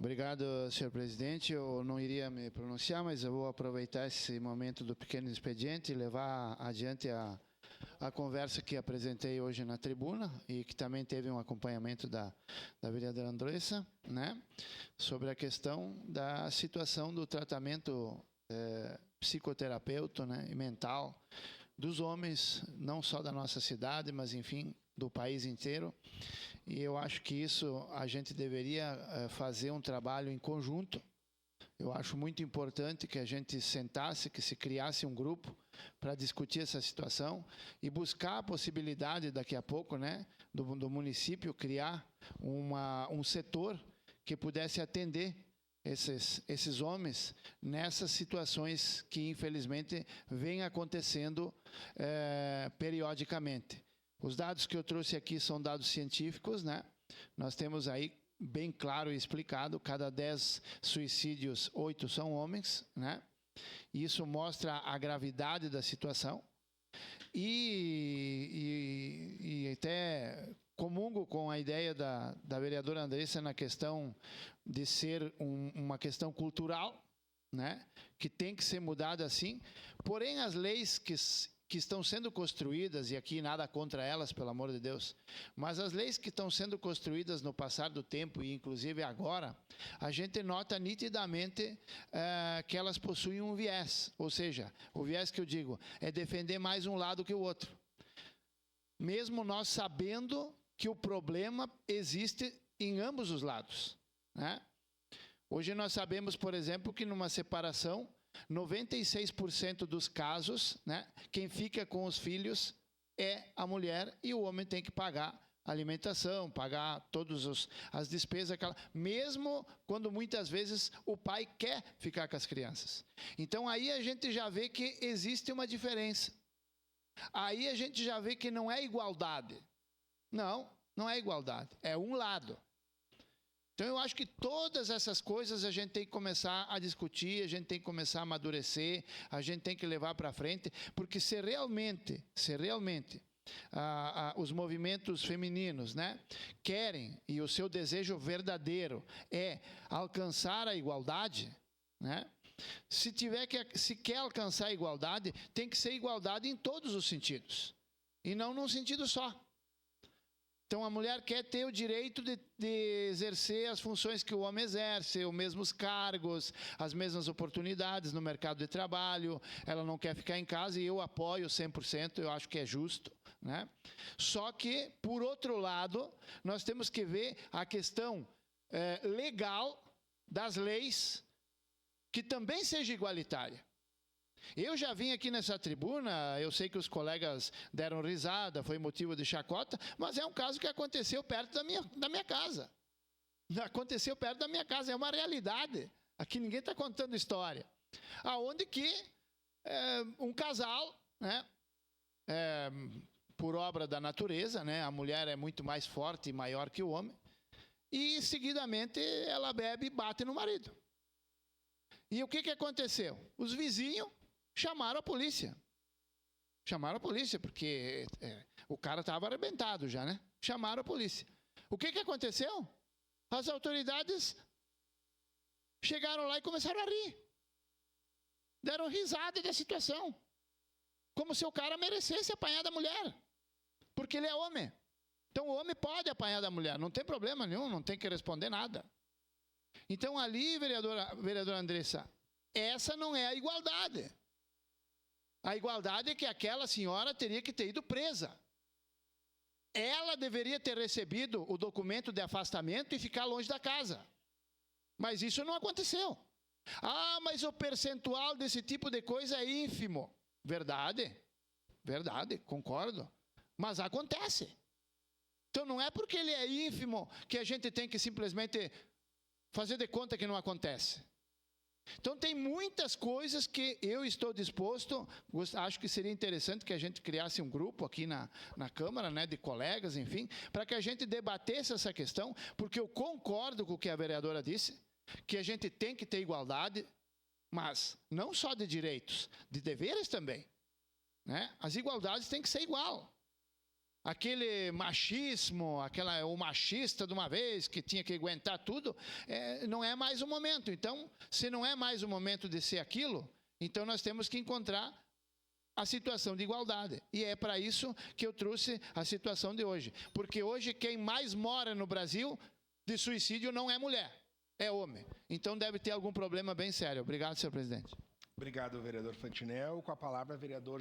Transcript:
Obrigado, senhor presidente. Eu não iria me pronunciar, mas eu vou aproveitar esse momento do pequeno expediente e levar adiante a conversa que apresentei hoje na tribuna e que também teve um acompanhamento da vereadora Andressa, né, sobre a questão da situação do tratamento psicoterapeuta, né, e mental dos homens, não só da nossa cidade, mas, enfim, do país inteiro. E eu acho que isso a gente deveria fazer um trabalho em conjunto. Eu acho muito importante que a gente sentasse, que se criasse um grupo para discutir essa situação e buscar a possibilidade daqui a pouco, né, do município criar um setor que pudesse atender esses homens nessas situações que infelizmente vêm acontecendo periodicamente. Os dados que eu trouxe aqui são dados científicos, né? Nós temos aí bem claro e explicado, cada 10 suicídios, 8 são homens, né? Isso mostra a gravidade da situação. E até comungo com a ideia da vereadora Andressa na questão de ser uma questão cultural, né? Que tem que ser mudada assim. Porém, as leis que estão sendo construídas, e aqui nada contra elas, pelo amor de Deus, mas as leis que estão sendo construídas no passar do tempo, e inclusive agora, a gente nota nitidamente que elas possuem um viés, ou seja, o viés que eu digo é defender mais um lado que o outro. Mesmo nós sabendo que o problema existe em ambos os lados, né? Hoje nós sabemos, por exemplo, que numa separação, 96% dos casos, né, quem fica com os filhos é a mulher e o homem tem que pagar a alimentação, pagar todas as despesas, mesmo quando muitas vezes o pai quer ficar com as crianças. Então aí a gente já vê que existe uma diferença. Aí a gente já vê que não é igualdade. Não é igualdade, é um lado. Então eu acho que todas essas coisas a gente tem que começar a discutir, a gente tem que começar a amadurecer, a gente tem que levar para frente, porque se realmente os movimentos femininos, né, querem, e o seu desejo verdadeiro é alcançar a igualdade, né, se quer alcançar a igualdade, tem que ser igualdade em todos os sentidos, e não num sentido só. Então a mulher quer ter o direito de exercer as funções que o homem exerce, os mesmos cargos, as mesmas oportunidades no mercado de trabalho, ela não quer ficar em casa e eu apoio 100%, eu acho que é justo, né? Só que, por outro lado, nós temos que ver a questão legal das leis que também seja igualitária. Eu já vim aqui nessa tribuna, eu sei que os colegas deram risada, foi motivo de chacota, mas é um caso que aconteceu perto da minha casa. Aconteceu perto da minha casa, é uma realidade. Aqui ninguém está contando história. Aonde que um casal, né, por obra da natureza, né, a mulher é muito mais forte e maior que o homem, e seguidamente ela bebe e bate no marido. E o que aconteceu? Os vizinhos chamaram a polícia. Chamaram a polícia, porque o cara estava arrebentado já, né? Chamaram a polícia. O que aconteceu? As autoridades chegaram lá e começaram a rir. Deram risada da situação. Como se o cara merecesse apanhar da mulher. Porque ele é homem. Então o homem pode apanhar da mulher, não tem problema nenhum, não tem que responder nada. Então ali, vereadora Andressa, essa não é a igualdade. A igualdade é que aquela senhora teria que ter ido presa. Ela deveria ter recebido o documento de afastamento e ficar longe da casa. Mas isso não aconteceu. Ah, mas o percentual desse tipo de coisa é ínfimo. Verdade, concordo. Mas acontece. Então não é porque ele é ínfimo que a gente tem que simplesmente fazer de conta que não acontece. Então tem muitas coisas que eu estou disposto, acho que seria interessante que a gente criasse um grupo aqui na Câmara, né, de colegas, enfim, para que a gente debatesse essa questão, porque eu concordo com o que a vereadora disse, que a gente tem que ter igualdade, mas não só de direitos, de deveres também, né? As igualdades têm que ser igual. aquele machismo, o machista de uma vez que tinha que aguentar tudo, não é mais o momento. Então, se não é mais o momento de ser aquilo, então nós temos que encontrar a situação de igualdade. E é para isso que eu trouxe a situação de hoje. Porque hoje quem mais mora no Brasil de suicídio não é mulher, é homem. Então deve ter algum problema bem sério. Obrigado, senhor presidente. Obrigado, vereador Fantinel. Com a palavra, vereador